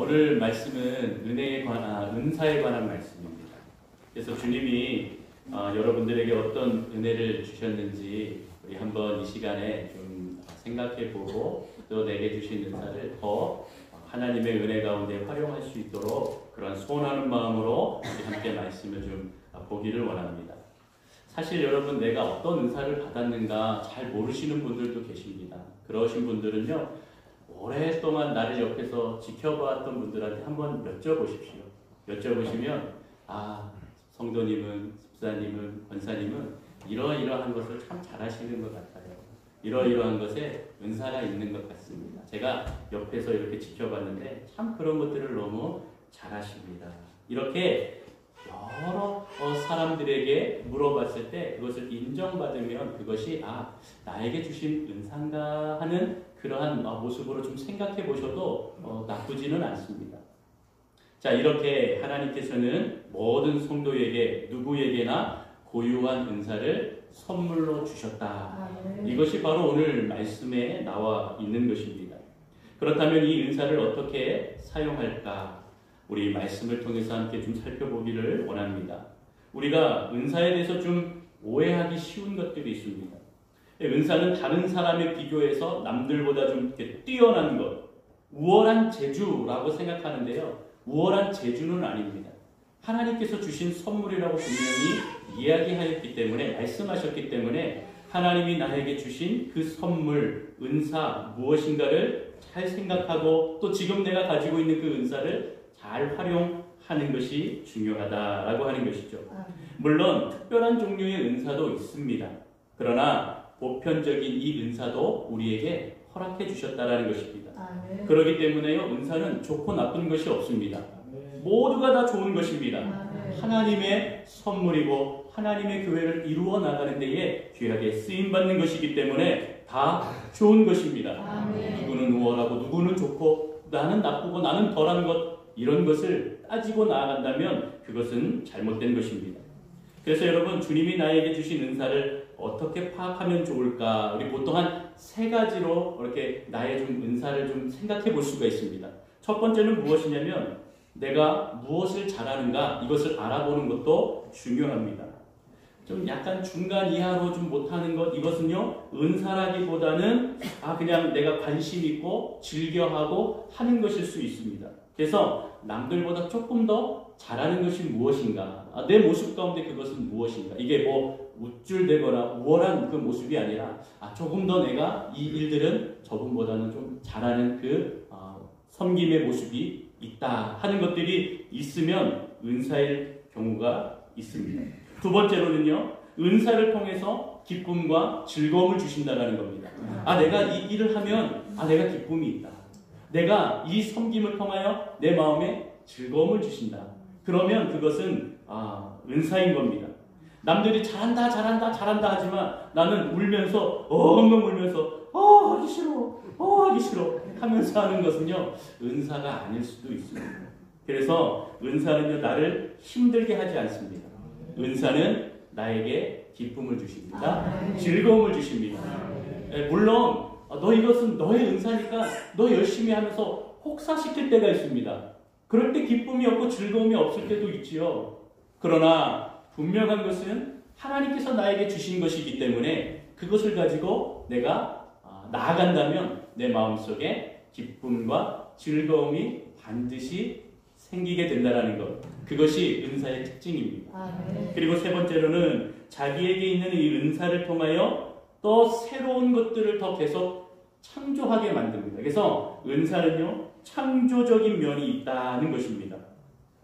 오늘 말씀은 은사에 관한 말씀입니다. 그래서 주님이 여러분들에게 어떤 은혜를 주셨는지 우리 한번 이 시간에 좀 생각해보고 또 내게 주신 은사를 더 하나님의 은혜 가운데 활용할 수 있도록 그런 소원하는 마음으로 우리 함께 말씀을 좀 보기를 원합니다. 사실 여러분, 내가 어떤 은사를 받았는가 잘 모르시는 분들도 계십니다. 그러신 분들은요, 오랫동안 나를 옆에서 지켜봤던 분들한테 한번 여쭤보십시오. 여쭤보시면 성도님은, 집사님은, 권사님은 이러이러한 것을 참 잘하시는 것 같아요. 이러이러한 것에 은사가 있는 것 같습니다. 제가 옆에서 이렇게 지켜봤는데 참 그런 것들을 너무 잘하십니다. 이렇게 여러 사람들에게 물어봤을 때 그것을 인정받으면 그것이 나에게 주신 은사인가 하는 그러한 모습으로 좀 생각해 보셔도 나쁘지는 않습니다. 자, 이렇게 하나님께서는 모든 성도에게 누구에게나 고유한 은사를 선물로 주셨다. 이것이 바로 오늘 말씀에 나와 있는 것입니다. 그렇다면 이 은사를 어떻게 사용할까? 우리 말씀을 통해서 함께 좀 살펴보기를 원합니다. 우리가 은사에 대해서 좀 오해하기 쉬운 것들이 있습니다. 은사는 다른 사람에 비교해서 남들보다 좀 이렇게 뛰어난 것, 우월한 재주라고 생각하는데요. 우월한 재주는 아닙니다. 하나님께서 주신 선물이라고 분명히 이야기하였기 때문에, 말씀하셨기 때문에 하나님이 나에게 주신 그 선물, 은사 무엇인가를 잘 생각하고 또 지금 내가 가지고 있는 그 은사를 잘 활용하는 것이 중요하다라고 하는 것이죠. 물론 특별한 종류의 은사도 있습니다. 그러나 보편적인 이 은사도 우리에게 허락해 주셨다라는 것입니다. 그렇기 때문에요, 은사는 좋고 나쁜 것이 없습니다. 모두가 다 좋은 것입니다. 하나님의 선물이고 하나님의 교회를 이루어 나가는 데에 귀하게 쓰임받는 것이기 때문에 다 좋은 것입니다. 누구는 우월하고 누구는 좋고 나는 나쁘고 나는 덜한 것, 이런 것을 따지고 나아간다면 그것은 잘못된 것입니다. 그래서 여러분, 주님이 나에게 주신 은사를 어떻게 파악하면 좋을까? 우리 보통 한 3가지로 이렇게 나의 좀 은사를 좀 생각해 볼 수가 있습니다. 첫 번째는 무엇이냐면 내가 무엇을 잘하는가, 이것을 알아보는 것도 중요합니다. 좀 약간 중간 이하로 좀 못하는 것, 이것은요, 은사라기보다는 그냥 내가 관심 있고 즐겨하고 하는 것일 수 있습니다. 그래서 남들보다 조금 더 잘하는 것이 무엇인가, 내 모습 가운데 그것은 무엇인가, 이게 우쭐대거나 우월한 그 모습이 아니라 조금 더 내가 이 일들은 저분보다는 좀 잘하는 그 섬김의 모습이 있다 하는 것들이 있으면 은사일 경우가 있습니다. 두 번째로는요, 은사를 통해서 기쁨과 즐거움을 주신다는 겁니다. 내가 이 일을 하면 내가 기쁨이 있다. 내가 이 섬김을 통하여 내 마음에 즐거움을 주신다. 그러면 그것은 은사인 겁니다. 남들이 잘한다 하지만 나는 울면서 엉엉 울면서 하기 싫어 하면서 하는 것은요, 은사가 아닐 수도 있습니다. 그래서 은사는요, 나를 힘들게 하지 않습니다. 은사는 나에게 기쁨을 주십니다. 즐거움을 주십니다. 물론 이것은 너의 은사니까 너 열심히 하면서 혹사시킬 때가 있습니다. 그럴 때 기쁨이 없고 즐거움이 없을 때도 있지요. 그러나 분명한 것은 하나님께서 나에게 주신 것이기 때문에 그것을 가지고 내가 나아간다면 내 마음속에 기쁨과 즐거움이 반드시 생기게 된다는 것, 그것이 은사의 특징입니다. 그리고 세 번째로는 자기에게 있는 이 은사를 통하여 또 새로운 것들을 더 계속 창조하게 만듭니다. 그래서 은사는요, 창조적인 면이 있다는 것입니다.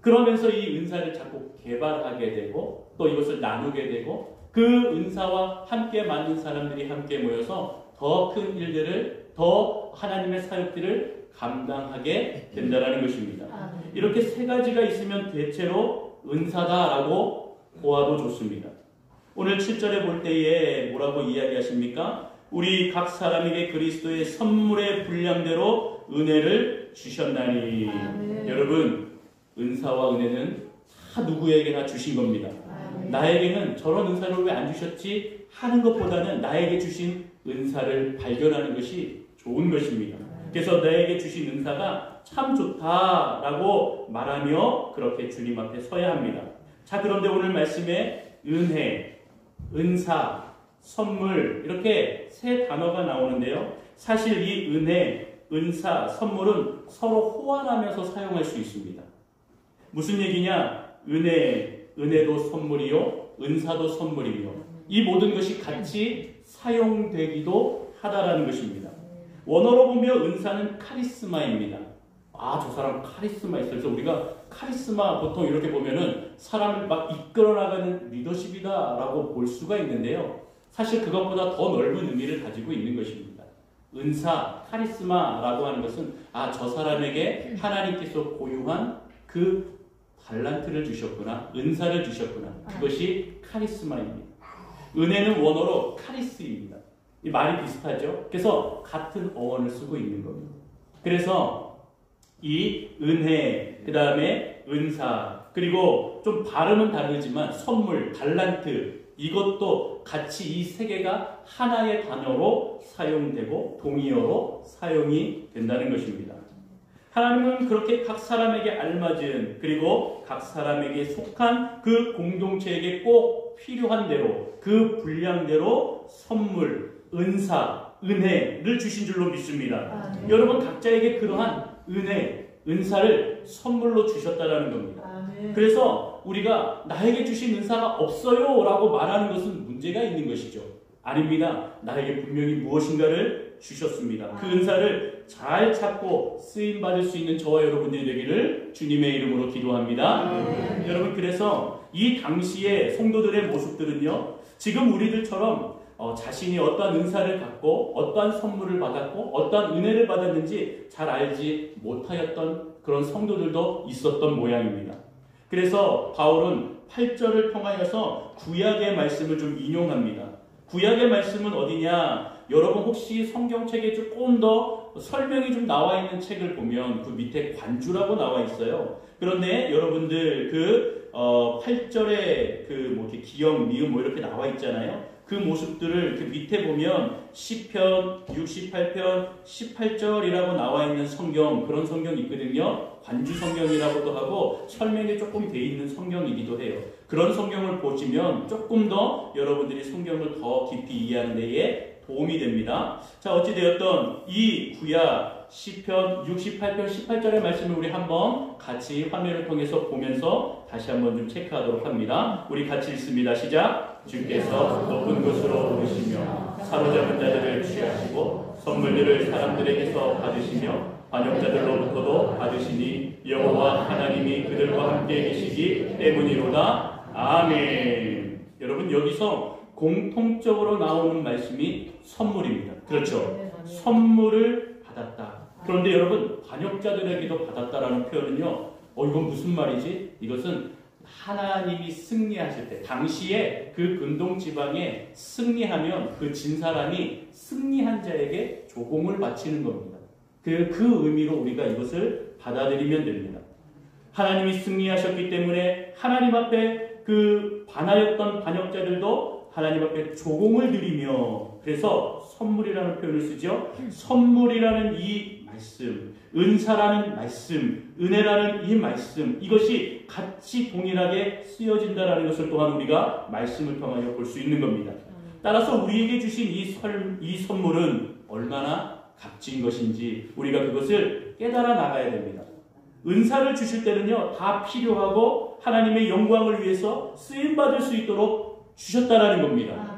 그러면서 이 은사를 자꾸 개발하게 되고 또 이것을 나누게 되고 그 은사와 함께 만든 사람들이 함께 모여서 더 큰 일들을, 더 하나님의 사역들을 감당하게 된다는 것입니다. 이렇게 3가지가 있으면 대체로 은사다라고 보아도 좋습니다. 오늘 7절에 볼 때에 뭐라고 이야기하십니까? 우리 각 사람에게 그리스도의 선물의 분량대로 은혜를 주셨나니. 여러분, 은사와 은혜는 다 누구에게나 주신 겁니다. 나에게는 저런 은사를 왜 안 주셨지 하는 것보다는 나에게 주신 은사를 발견하는 것이 좋은 것입니다. 그래서 나에게 주신 은사가 참 좋다라고 말하며 그렇게 주님 앞에 서야 합니다. 자, 그런데 오늘 말씀에 은혜, 은사, 선물 이렇게 세 단어가 나오는데요. 사실 이 은혜, 은사, 선물은 서로 호환하면서 사용할 수 있습니다. 무슨 얘기냐? 은혜도 선물이요, 은사도 선물이며 이 모든 것이 같이 사용되기도 하다라는 것입니다. 원어로 보면 은사는 카리스마입니다. 아, 저 사람 카리스마 있어요. 그래서 우리가 카리스마 보통 이렇게 보면은 사람을 막 이끌어 나가는 리더십이다라고 볼 수가 있는데요. 사실 그것보다 더 넓은 의미를 가지고 있는 것입니다. 은사, 카리스마라고 하는 것은 저 사람에게 하나님께서 고유한 그 달란트를 주셨구나, 은사를 주셨구나. 그것이 카리스마입니다. 은혜는 원어로 카리스입니다. 이 말이 비슷하죠. 그래서 같은 어원을 쓰고 있는 겁니다. 그래서 이 은혜, 그 다음에 은사, 그리고 좀 발음은 다르지만 선물, 달란트, 이것도 같이 이 세 개가 하나의 단어로 사용되고 동의어로 사용이 된다는 것입니다. 하나님은 그렇게 각 사람에게 알맞은, 그리고 각 사람에게 속한 그 공동체에게 꼭 필요한 대로, 그 분량대로 선물, 은사, 은혜를 주신 줄로 믿습니다. 여러분 각자에게 그러한 은혜, 은사를 선물로 주셨다라는 겁니다. 그래서 우리가 나에게 주신 은사가 없어요 라고 말하는 것은 문제가 있는 것이죠. 아닙니다. 나에게 분명히 무엇인가를 주셨습니다. 그 은사를 잘 찾고 쓰임받을 수 있는 저와 여러분들이 되기를 주님의 이름으로 기도합니다. 여러분, 그래서 이 당시의 성도들의 모습들은요, 지금 우리들처럼 자신이 어떠한 은사를 갖고 어떠한 선물을 받았고 어떠한 은혜를 받았는지 잘 알지 못하였던 그런 성도들도 있었던 모양입니다. 그래서 바울은 8절을 통하여서 구약의 말씀을 좀 인용합니다. 구약의 말씀은 어디냐? 여러분 혹시 성경책에 조금 더 설명이 좀 나와 있는 책을 보면 그 밑에 관주라고 나와 있어요. 그런데 여러분들 그 8절에 그 뭐 이렇게 기역, 미음 뭐 이렇게 나와 있잖아요. 그 모습들을 그 밑에 보면 시편 68편 18절이라고 나와 있는 성경, 그런 성경이 있거든요. 관주 성경이라고도 하고 설명이 조금 돼 있는 성경이기도 해요. 그런 성경을 보시면 조금 더 여러분들이 성경을 더 깊이 이해하는 데에 도움이 됩니다. 자, 어찌되었던 이 구약 시편 68편 18절의 말씀을 우리 한번 같이 화면을 통해서 보면서 다시 한번 좀 체크하도록 합니다. 우리 같이 읽습니다. 시작! 주께서 높은 곳으로 오르시며 사로잡은 자들을 취하시고 선물들을 사람들에게서 받으시며 반역자들로부터도 받으시니 여호와 하나님이 그들과 함께 계시기 때문이로다. 아멘. 여러분, 여기서 공통적으로 나오는 말씀이 선물입니다. 그렇죠? 선물을 받았다. 그런데 여러분, 반역자들에게도 받았다라는 표현은요, 이건 무슨 말이지? 이것은 하나님이 승리하실 때, 당시에 그 근동 지방에 승리하면 그 진 사람이 승리한 자에게 조공을 바치는 겁니다. 그 의미로 우리가 이것을 받아들이면 됩니다. 하나님이 승리하셨기 때문에 하나님 앞에 그 반하였던 반역자들도 하나님 앞에 조공을 드리며, 그래서 선물이라는 표현을 쓰죠. 선물이라는 이 말씀, 은사라는 말씀, 은혜라는 이 말씀, 이것이 같이 동일하게 쓰여진다는 것을 또한 우리가 말씀을 통하여 볼 수 있는 겁니다. 따라서 우리에게 주신 이 선물은 얼마나 값진 것인지 우리가 그것을 깨달아 나가야 됩니다. 은사를 주실 때는요, 다 필요하고 하나님의 영광을 위해서 쓰임받을 수 있도록 주셨다라는 겁니다.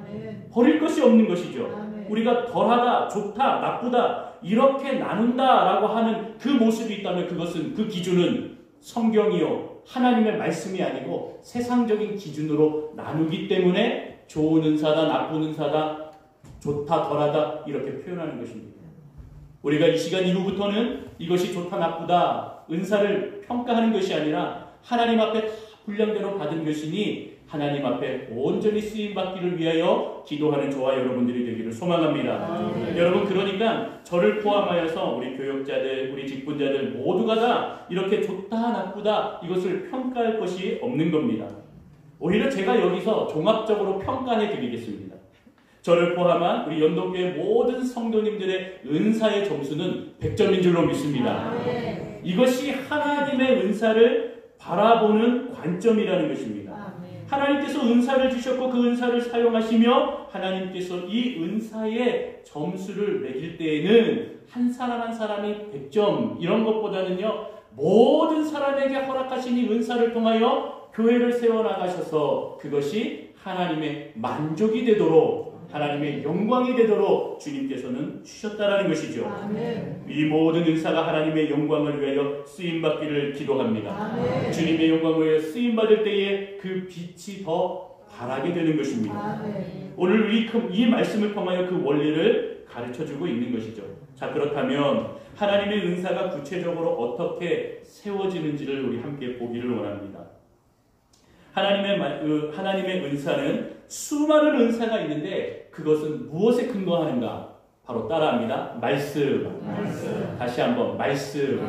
버릴 것이 없는 것이죠. 우리가 덜하다, 좋다, 나쁘다 이렇게 나눈다라고 하는 그 모습이 있다면 그것은, 그 기준은 성경이요, 하나님의 말씀이 아니고 세상적인 기준으로 나누기 때문에 좋은 은사다, 나쁜 은사다, 좋다, 덜하다 이렇게 표현하는 것입니다. 우리가 이 시간 이후부터는 이것이 좋다, 나쁘다, 은사를 평가하는 것이 아니라 하나님 앞에 다 분량대로 받은 것이니 하나님 앞에 온전히 쓰임받기를 위하여 기도하는 저와 여러분들이 되기를 소망합니다. 여러분, 그러니까 저를 포함하여서 우리 교역자들, 우리 직분자들 모두가 다 이렇게 좋다, 나쁘다 이것을 평가할 것이 없는 겁니다. 오히려 제가 여기서 종합적으로 평가해 드리겠습니다. 저를 포함한 우리 연동교회 모든 성도님들의 은사의 점수는 100점인 줄로 믿습니다. 이것이 하나님의 은사를 바라보는 관점이라는 것입니다. 하나님께서 은사를 주셨고 그 은사를 사용하시며 하나님께서 이 은사의 점수를 매길 때에는 한 사람 한 사람이 100점 이런 것보다는요, 모든 사람에게 허락하신 이 은사를 통하여 교회를 세워나가셔서 그것이 하나님의 만족이 되도록, 하나님의 영광이 되도록 주님께서는 주셨다라는 것이죠. 아멘. 이 모든 은사가 하나님의 영광을 위하여 쓰임받기를 기도합니다. 아멘. 주님의 영광을 위하여 쓰임받을 때에 그 빛이 더 바라게 되는 것입니다. 아멘. 오늘 이 말씀을 통하여 그 원리를 가르쳐주고 있는 것이죠. 자, 그렇다면 하나님의 은사가 구체적으로 어떻게 세워지는지를 우리 함께 보기를 원합니다. 하나님의 은사는 수많은 은사가 있는데 그것은 무엇에 근거하는가? 바로 따라합니다. 말씀. 다시 한번 말씀.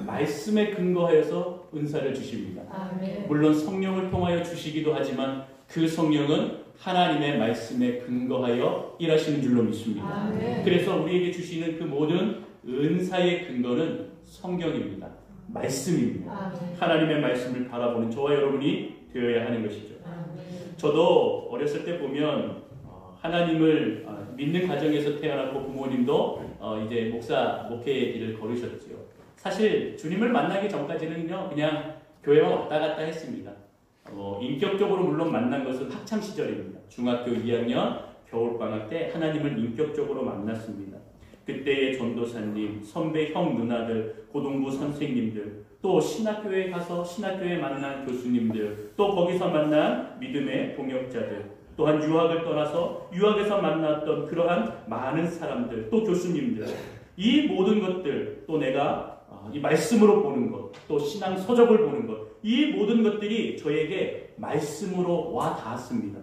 말씀에 근거하여서 은사를 주십니다. 아멘. 물론 성령을 통하여 주시기도 하지만 그 성령은 하나님의 말씀에 근거하여 일하시는 줄로 믿습니다. 아멘. 그래서 우리에게 주시는 그 모든 은사의 근거는 성경입니다. 말씀입니다. 아멘. 하나님의 말씀을 바라보는 저와 여러분이 되어야 하는 것이죠. 아멘. 저도 어렸을 때 보면 하나님을 믿는 가정에서 태어났고 부모님도 이제 목회의 길을 걸으셨죠. 사실 주님을 만나기 전까지는요, 그냥 교회만 왔다 갔다 했습니다. 인격적으로 물론 만난 것은 학창 시절입니다. 중학교 2학년 겨울방학 때 하나님을 인격적으로 만났습니다. 그때의 전도사님, 선배 형 누나들, 고등부 선생님들, 또 신학교에 가서 신학교에 만난 교수님들, 또 거기서 만난 믿음의 동역자들, 또한 유학을 떠나서 유학에서 만났던 그러한 많은 사람들, 또 교수님들, 이 모든 것들, 또 내가 이 말씀으로 보는 것, 또 신앙 서적을 보는 것, 이 모든 것들이 저에게 말씀으로 와 닿았습니다.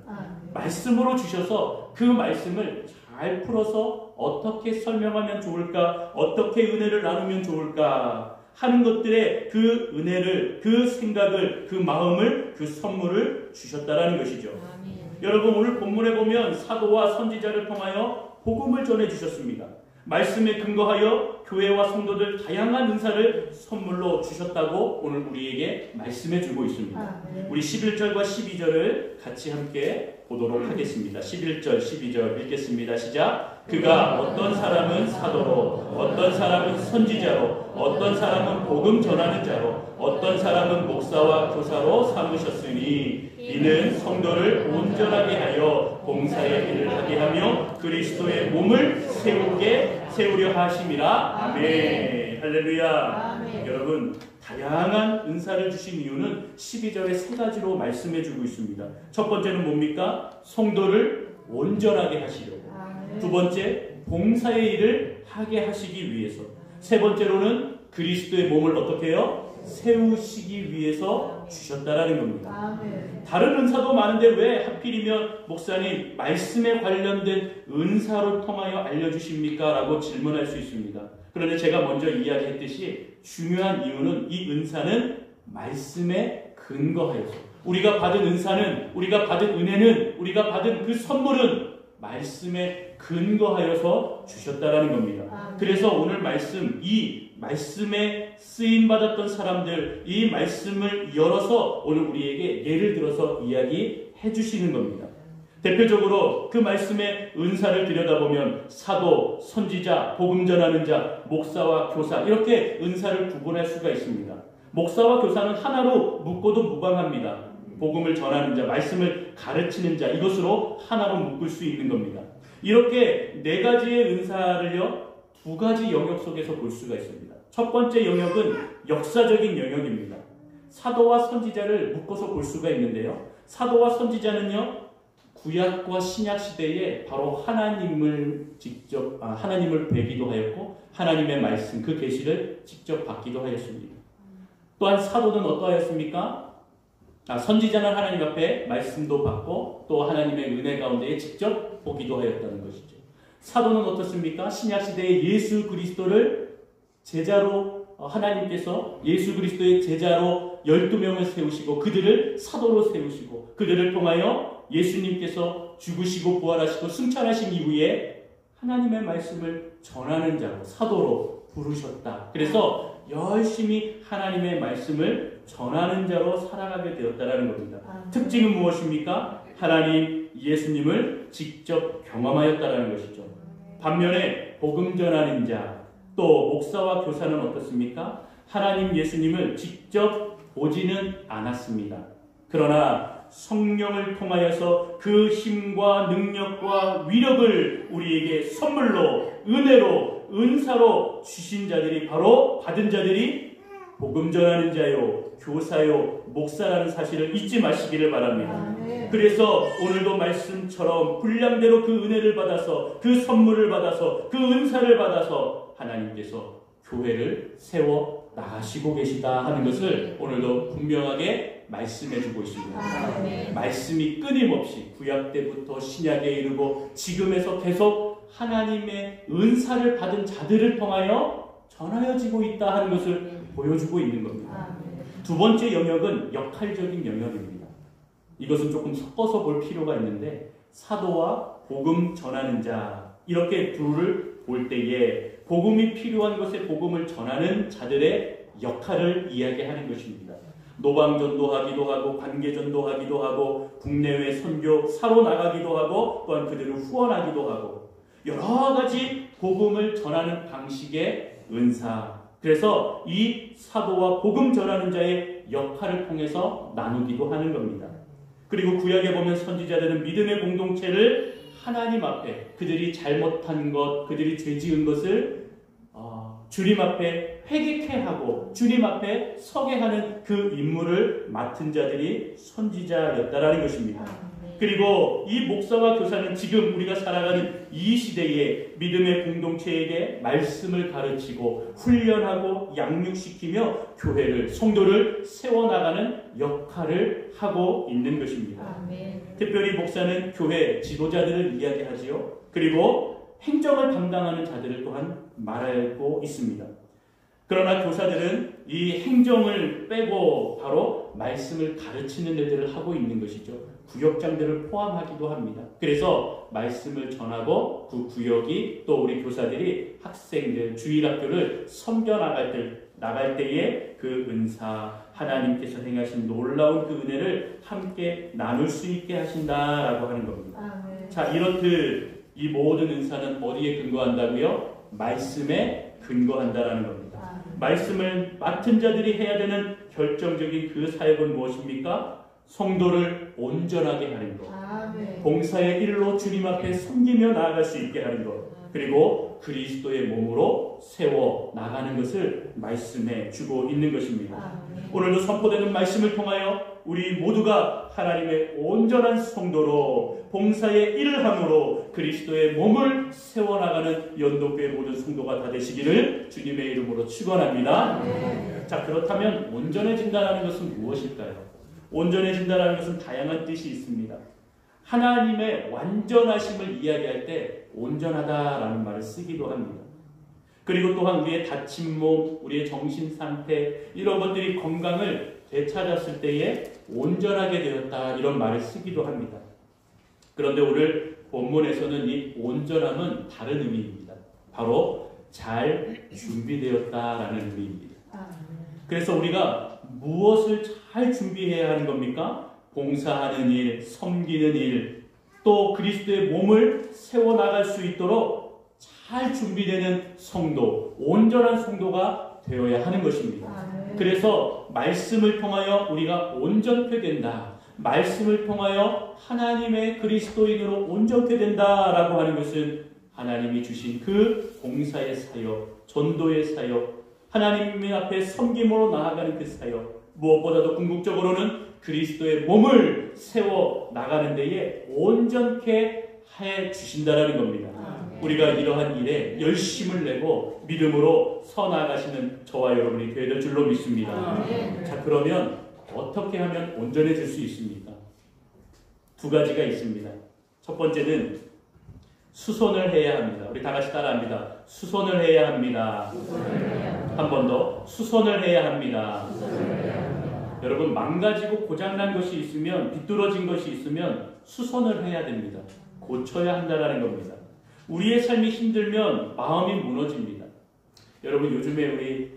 말씀으로 주셔서 그 말씀을 잘 풀어서 어떻게 설명하면 좋을까, 어떻게 은혜를 나누면 좋을까 하는 것들의 그 은혜를, 그 생각을, 그 마음을, 그 선물을 주셨다라는 것이죠. 아멘. 여러분, 오늘 본문에 보면 사도와 선지자를 통하여 복음을 전해주셨습니다. 말씀에 근거하여 교회와 성도들 다양한 은사를 선물로 주셨다고 오늘 우리에게 말씀해주고 있습니다. 우리 11절과 12절을 같이 함께 보도록 하겠습니다. 11절, 12절 읽겠습니다. 시작. 그가 어떤 사람은 사도로, 어떤 사람은 선지자로, 어떤 사람은 복음 전하는 자로, 어떤 사람은 목사와 교사로 삼으셨으니 이는 성도를 온전하게 하여 봉사의 일을 하게 하며 그리스도의 몸을 세우려 하심이라. 아멘. 할렐루야. 아멘. 여러분, 다양한 은사를 주신 이유는 12절에 세 가지로 말씀해주고 있습니다. 첫 번째는 뭡니까? 성도를 온전하게 하시려고. 아멘. 두 번째, 봉사의 일을 하게 하시기 위해서. 세 번째로는 그리스도의 몸을 어떻게 해요? 세우시기 위해서 주셨다라는 겁니다. 아멘. 다른 은사도 많은데 왜 하필이면 목사님 말씀에 관련된 은사를 통하여 알려주십니까? 라고 질문할 수 있습니다. 그런데 제가 먼저 이야기했듯이 중요한 이유는 이 은사는 말씀에 근거하여서, 우리가 받은 은사는, 우리가 받은 은혜는, 우리가 받은 그 선물은 말씀에 근거하여서 주셨다라는 겁니다. 아멘. 그래서 오늘 말씀, 이 말씀에 쓰임받았던 사람들, 이 말씀을 열어서 오늘 우리에게 예를 들어서 이야기해 주시는 겁니다. 대표적으로 그 말씀의 은사를 들여다보면 사도, 선지자, 복음 전하는 자, 목사와 교사, 이렇게 은사를 구분할 수가 있습니다. 목사와 교사는 하나로 묶어도 무방합니다. 복음을 전하는 자, 말씀을 가르치는 자, 이것으로 하나로 묶을 수 있는 겁니다. 이렇게 네 가지의 은사를요, 두 가지 영역 속에서 볼 수가 있습니다. 첫 번째 영역은 역사적인 영역입니다. 사도와 선지자를 묶어서 볼 수가 있는데요. 사도와 선지자는요, 구약과 신약 시대에 바로 하나님을 뵈기도 하였고 하나님의 말씀, 그 계시를 직접 받기도 하였습니다. 또한 사도는 어떠하였습니까? 선지자는 하나님 앞에 말씀도 받고 또 하나님의 은혜 가운데에 직접 보기도 하였다는 것이죠. 사도는 어떻습니까? 신약 시대에 예수 그리스도를 제자로, 하나님께서 예수 그리스도의 제자로 12명을 세우시고 그들을 사도로 세우시고 그들을 통하여 예수님께서 죽으시고 부활하시고 승천하신 이후에 하나님의 말씀을 전하는 자로, 사도로 부르셨다. 그래서 열심히 하나님의 말씀을 전하는 자로 살아가게 되었다라는 겁니다. 특징은 무엇입니까? 하나님 예수님을 직접 경험하였다라는 것이죠. 반면에 복음 전하는 자, 또 목사와 교사는 어떻습니까? 하나님 예수님을 직접 보지는 않았습니다. 그러나 성령을 통하여서 그 힘과 능력과 위력을 우리에게 선물로, 은혜로, 은사로 주신 자들이, 바로 받은 자들이 복음 전하는 자요, 교사요, 목사라는 사실을 잊지 마시기를 바랍니다. 그래서 오늘도 말씀처럼 분량대로 그 은혜를 받아서, 그 선물을 받아서, 그 은사를 받아서 하나님께서 교회를 세워 나가시고 계시다 하는 것을 오늘도 분명하게 말씀해주고 있습니다. 말씀이 끊임없이 구약 때부터 신약에 이르고 지금에서 계속 하나님의 은사를 받은 자들을 통하여 전하여지고 있다 하는 것을 보여주고 있는 겁니다. 두 번째 영역은 역할적인 영역입니다. 이것은 조금 섞어서 볼 필요가 있는데, 사도와 복음 전하는 자, 이렇게 둘을 볼 때에 복음이 필요한 것에 복음을 전하는 자들의 역할을 이야기하는 것입니다. 노방전도 하기도 하고, 관계전도 하기도 하고, 국내외 선교 사로 나가기도 하고, 또한 그들을 후원하기도 하고, 여러 가지 복음을 전하는 방식의 은사. 그래서 이 사도와 복음 전하는 자의 역할을 통해서 나누기도 하는 겁니다. 그리고 구약에 보면 선지자들은 믿음의 공동체를 하나님 앞에, 그들이 잘못한 것, 그들이 죄 지은 것을 주님 앞에 회개케 하고 주님 앞에 서게 하는 그 임무를 맡은 자들이 선지자였다라는 것입니다. 그리고 이 목사와 교사는 지금 우리가 살아가는 이 시대에 믿음의 공동체에게 말씀을 가르치고 훈련하고 양육시키며 교회를, 성도를 세워나가는 역할을 하고 있는 것입니다. 특별히 목사는 교회 지도자들을 이야기하지요. 그리고 행정을 담당하는 자들을 또한 말하고 있습니다. 그러나 교사들은 이 행정을 빼고 바로 말씀을 가르치는 일들을 하고 있는 것이죠. 구역장들을 포함하기도 합니다. 그래서 말씀을 전하고 그 구역이, 또 우리 교사들이 학생들, 주일학교를 섬겨 나갈 때에 그 은사, 하나님께서 행하신 놀라운 그 은혜를 함께 나눌 수 있게 하신다라고 하는 겁니다. 자, 이렇듯 이 모든 은사는 어디에 근거한다고요? 말씀에 근거한다라는 겁니다. 말씀을 맡은 자들이 해야 되는 결정적인 그 사역은 무엇입니까? 성도를 온전하게 하는 것, 봉사의 일로 주님 앞에 섬기며 나아갈 수 있게 하는 것, 그리고 그리스도의 몸으로 세워 나가는 것을 말씀해 주고 있는 것입니다. 오늘도 선포되는 말씀을 통하여 우리 모두가 하나님의 온전한 성도로 봉사의 일을 함으로 그리스도의 몸을 세워나가는 연도교회 모든 성도가 다 되시기를 주님의 이름으로 축원합니다. 자, 그렇다면 온전해진다는 것은 무엇일까요? 온전해진다는 것은 다양한 뜻이 있습니다. 하나님의 완전하심을 이야기할 때 온전하다라는 말을 쓰기도 합니다. 그리고 또한 우리의 다친 몸, 우리의 정신 상태, 이런 것들이 건강을 되찾았을 때에 온전하게 되었다, 이런 말을 쓰기도 합니다. 그런데 오늘 본문에서는 이 온전함은 다른 의미입니다. 바로 잘 준비되었다라는 의미입니다. 그래서 우리가 무엇을 잘 준비해야 하는 겁니까? 봉사하는 일, 섬기는 일, 또 그리스도의 몸을 세워나갈 수 있도록 잘 준비되는 성도, 온전한 성도가 되어야 하는 것입니다. 그래서 말씀을 통하여 우리가 온전케 된다, 말씀을 통하여 하나님의 그리스도인으로 온전케 된다라고 하는 것은 하나님이 주신 그 봉사의 사역, 전도의 사역, 하나님 앞에 섬김으로 나아가는 그 사역, 무엇보다도 궁극적으로는 그리스도의 몸을 세워 나가는 데에 온전케 해 주신다라는 겁니다. 우리가 이러한 일에 열심을 내고 믿음으로 서 나가시는 저와 여러분이 되야 될 줄로 믿습니다. 자, 그러면 어떻게 하면 온전해질 수 있습니까? 두 가지가 있습니다. 첫 번째는 수손을 해야 합니다. 우리 다 같이 따라합니다. 수손을 해야 합니다. 한 번 더. 수손을 해야 합니다. 여러분, 망가지고 고장난 것이 있으면, 비뚤어진 것이 있으면 수선을 해야 됩니다. 고쳐야 한다는 겁니다. 우리의 삶이 힘들면 마음이 무너집니다. 여러분, 요즘에 우리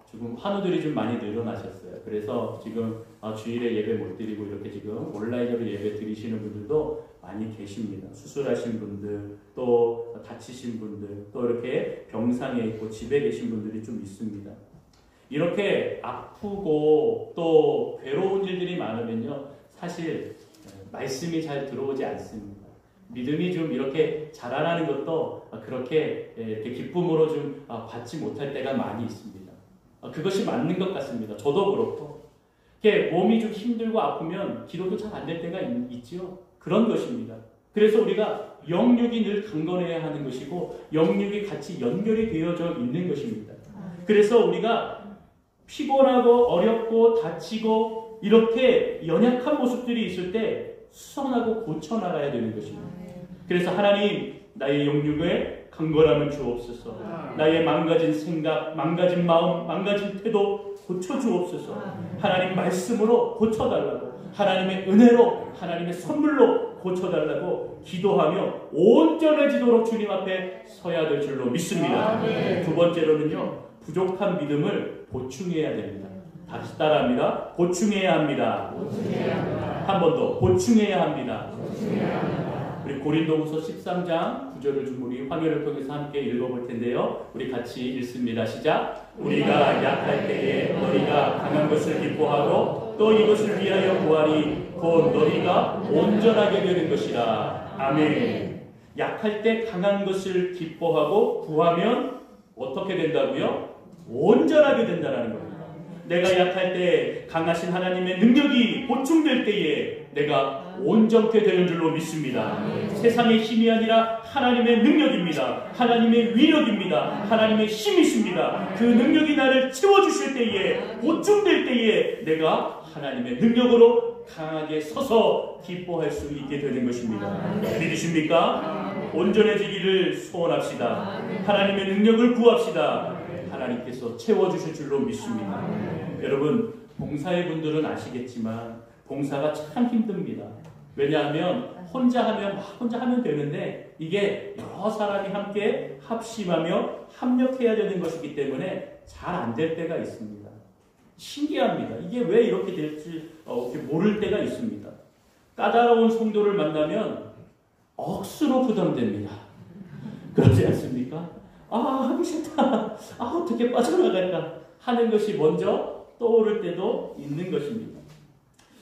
지금 환우들이 좀 많이 늘어나셨어요. 그래서 지금 주일에 예배 못 드리고 이렇게 지금 온라인으로 예배 드리시는 분들도 많이 계십니다. 수술하신 분들, 또 다치신 분들, 또 이렇게 병상에 있고 집에 계신 분들이 좀 있습니다. 이렇게 아프고 또 괴로운 일들이 많으면요, 사실 말씀이 잘 들어오지 않습니다. 믿음이 좀 이렇게 자라나는 것도 그렇게 이렇게 기쁨으로 좀 받지 못할 때가 많이 있습니다. 그것이 맞는 것 같습니다. 저도 그렇고, 이렇게 몸이 좀 힘들고 아프면 기도도 잘 안 될 때가 있지요. 그런 것입니다. 그래서 우리가 영육이 늘 강건해야 하는 것이고, 영육이 같이 연결이 되어져 있는 것입니다. 그래서 우리가 피곤하고 어렵고 다치고 이렇게 연약한 모습들이 있을 때 수선하고 고쳐나가야 되는 것입니다. 그래서 하나님, 나의 영육에 강건함을 주옵소서. 나의 망가진 생각, 망가진 마음, 망가진 태도 고쳐주옵소서. 하나님 말씀으로 고쳐달라고, 하나님의 은혜로, 하나님의 선물로 고쳐달라고 기도하며 온전해지도록 주님 앞에 서야 될 줄로 믿습니다. 두 번째로는요, 부족한 믿음을 보충해야 됩니다. 다시 따라합니다. 보충해야 합니다. 한 번 더 보충해야 합니다. 우리 고린도후서 13장 9절을 좀 우리 화면을 통해서 함께 읽어볼 텐데요. 우리 같이 읽습니다. 시작. 우리가 약할 때에 너희가 강한 것을 기뻐하고 또 이것을 위하여 구하니 곧 너희가 온전하게 되는 것이라. 아멘. 약할 때 강한 것을 기뻐하고 구하면 어떻게 된다고요? 온전하게 된다는 겁니다. 내가 약할 때 강하신 하나님의 능력이 보충될 때에 내가 온전케 되는 줄로 믿습니다. 세상의 힘이 아니라 하나님의 능력입니다. 하나님의 위력입니다. 하나님의 힘이 있습니다. 그 능력이 나를 채워주실 때에, 보충될 때에 내가 하나님의 능력으로 강하게 서서 기뻐할 수 있게 되는 것입니다. 믿으십니까? 온전해지기를 소원합시다. 하나님의 능력을 구합시다. 하나님께서 채워주실 줄로 믿습니다. 여러분, 봉사의 분들은 아시겠지만 봉사가 참 힘듭니다. 왜냐하면 혼자 하면 되는데 이게 여러 사람이 함께 합심하며 합력해야 되는 것이기 때문에 잘 안 될 때가 있습니다. 신기합니다. 이게 왜 이렇게 될지 이렇게 모를 때가 있습니다. 까다로운 성도를 만나면 억수로 부담됩니다. 그렇지 않습니까? 하기 싫다. 어떻게 빠져나갈까 하는 것이 먼저 떠오를 때도 있는 것입니다.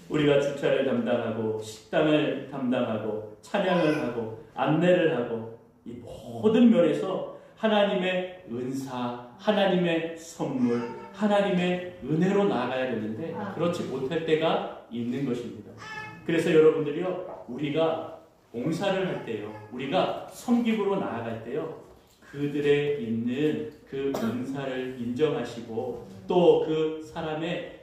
우리가 주차를 담당하고 식당을 담당하고 찬양을 하고 안내를 하고 이 모든 면에서 하나님의 은사, 하나님의 선물, 하나님의 은혜로 나아가야 되는데 그렇지 못할 때가 있는 것입니다. 그래서 여러분들이요, 우리가 봉사를 할 때요, 우리가 섬김으로 나아갈 때요, 그들의 있는 그 은사를 인정하시고 또 그 사람의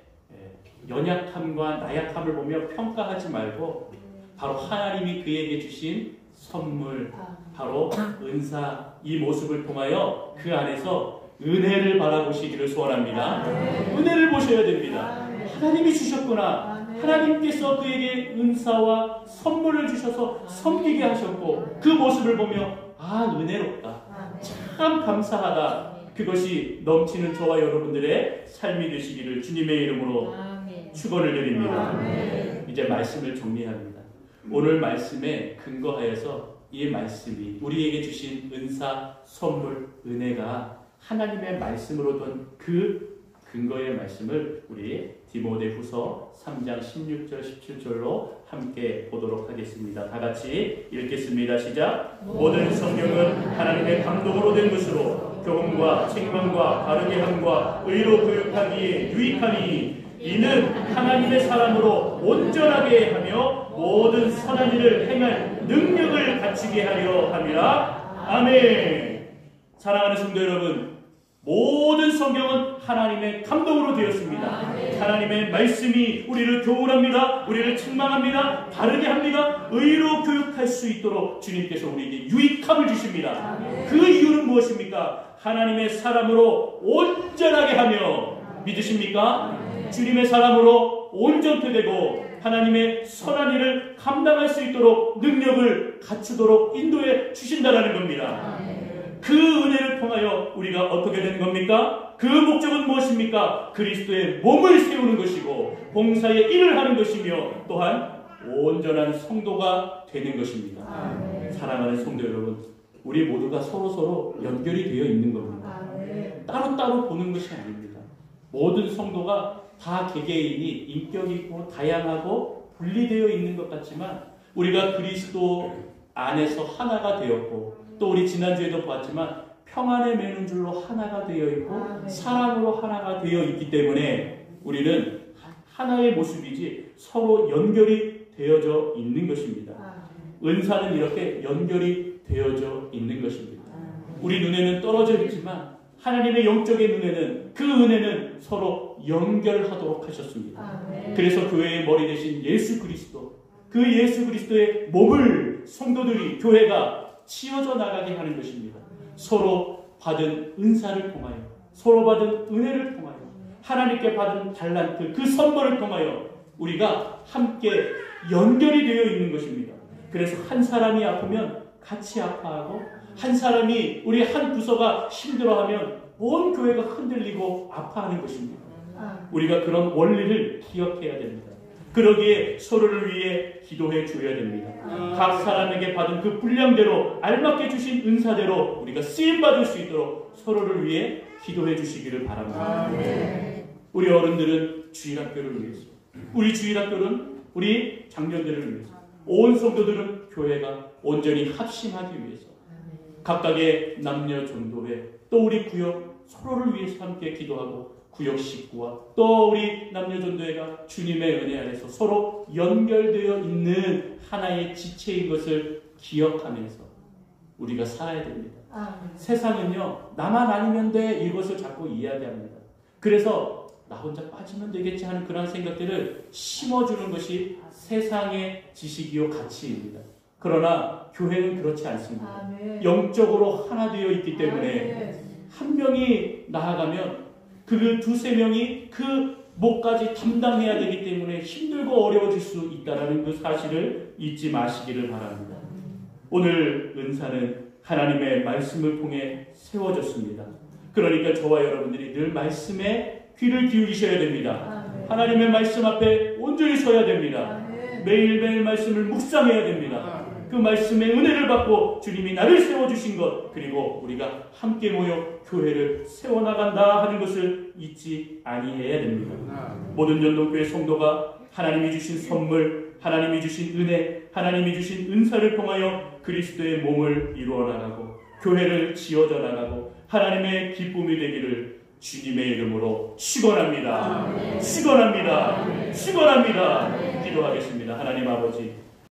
연약함과 나약함을 보며 평가하지 말고 바로 하나님이 그에게 주신 선물, 바로 은사, 이 모습을 통하여 그 안에서 은혜를 바라보시기를 소원합니다. 은혜를 보셔야 됩니다. 하나님이 주셨구나. 하나님께서 그에게 은사와 선물을 주셔서 섬기게 하셨고 그 모습을 보며 은혜롭다. 참 감사하다. 그것이 넘치는 저와 여러분들의 삶이 되시기를 주님의 이름으로 축원을 드립니다. 이제 말씀을 정리합니다. 오늘 말씀에 근거하여서 이 말씀이 우리에게 주신 은사, 선물, 은혜가 하나님의 말씀으로 둔 그 근거의 말씀을 우리 디모데후서 3장 16절 17절로 함께 보도록 하겠습니다. 다 같이 읽겠습니다. 시작. 모든 성경은 하나님의 감동으로 된 것으로 교훈과 책망과 바르게 함과 의로 교육하기에 유익하니 이는 하나님의 사람으로 온전하게 하며 모든 선한 일을 행할 능력을 갖추게 하려 함이라. 아멘. 사랑하는 성도 여러분, 모든 성경은 하나님의 감동으로 되었습니다. 하나님의 말씀이 우리를 교훈합니다. 우리를 책망합니다. 바르게 합니다. 의로 교육할 수 있도록 주님께서 우리에게 유익함을 주십니다. 그 이유는 무엇입니까? 하나님의 사람으로 온전하게 하며, 믿으십니까? 주님의 사람으로 온전케 되고 하나님의 선한 일을 감당할 수 있도록 능력을 갖추도록 인도해 주신다라는 겁니다. 그 은혜를 통하여 우리가 어떻게 되는 겁니까? 그 목적은 무엇입니까? 그리스도의 몸을 세우는 것이고 봉사의 일을 하는 것이며 또한 온전한 성도가 되는 것입니다. 사랑하는 성도 여러분, 우리 모두가 서로 연결이 되어 있는 겁니다. 따로따로 보는 것이 아닙니다. 모든 성도가 다 개개인이 인격이 있고 다양하고 분리되어 있는 것 같지만 우리가 그리스도 안에서 하나가 되었고 또 우리 지난주에도 보았지만 평안에 매는 줄로 하나가 되어 있고 사랑으로 하나가 되어 있기 때문에 우리는 하나의 모습이지 서로 연결이 되어져 있는 것입니다. 은사는 이렇게 연결이 되어져 있는 것입니다. 우리 눈에는 떨어져 있지만 하나님의 영적인 눈에는 그 은혜는 서로 연결하도록 하셨습니다. 그래서 교회의 머리 대신 예수 그리스도, 그 예수 그리스도의 몸을 성도들이 교회가 치어져 나가게 하는 것입니다. 서로 받은 은사를 통하여, 서로 받은 은혜를 통하여, 하나님께 받은 달란트, 그 선물을 통하여 우리가 함께 연결이 되어 있는 것입니다. 그래서 한 사람이 아프면 같이 아파하고 한 사람이 우리 한 부서가 힘들어하면 온 교회가 흔들리고 아파하는 것입니다. 우리가 그런 원리를 기억해야 됩니다. 그러기에 서로를 위해 기도해 줘야 됩니다. 각 사람에게 받은 그 분량대로 알맞게 주신 은사대로 우리가 쓰임받을 수 있도록 서로를 위해 기도해 주시기를 바랍니다. 우리 어른들은 주일학교를 위해서, 우리 주일학교는 우리 장년들을 위해서, 온 성도들은 교회가 온전히 합심하기 위해서 각각의 남녀 전도회 또 우리 구역 서로를 위해서 함께 기도하고 구역 식구와 또 우리 남녀 전도회가 주님의 은혜 안에서 서로 연결되어 있는 하나의 지체인 것을 기억하면서 우리가 살아야 됩니다. 세상은요, 나만 아니면 돼 이것을 자꾸 이야기합니다. 그래서 나 혼자 빠지면 되겠지 하는 그런 생각들을 심어주는 것이 세상의 지식이요 가치입니다. 그러나 교회는 그렇지 않습니다. 영적으로 하나 되어 있기 때문에 한 명이 나아가면 그 두세 명이 그 목까지 담당해야 되기 때문에 힘들고 어려워질 수 있다는 그 사실을 잊지 마시기를 바랍니다. 오늘 은사는 하나님의 말씀을 통해 세워졌습니다. 그러니까 저와 여러분들이 늘 말씀에 귀를 기울이셔야 됩니다. 하나님의 말씀 앞에 온전히 서야 됩니다. 매일매일 말씀을 묵상해야 됩니다. 그 말씀의 은혜를 받고 주님이 나를 세워주신 것, 그리고 우리가 함께 모여 교회를 세워나간다 하는 것을 잊지 아니해야 됩니다. 모든 전도교회 성도가 하나님이 주신 선물, 하나님이 주신 은혜, 하나님이 주신 은사를 통하여 그리스도의 몸을 이루어 나가고 교회를 지어져 나가고 하나님의 기쁨이 되기를 주님의 이름으로 축원합니다. 축원합니다. 축원합니다. 기도하겠습니다. 하나님 아버지,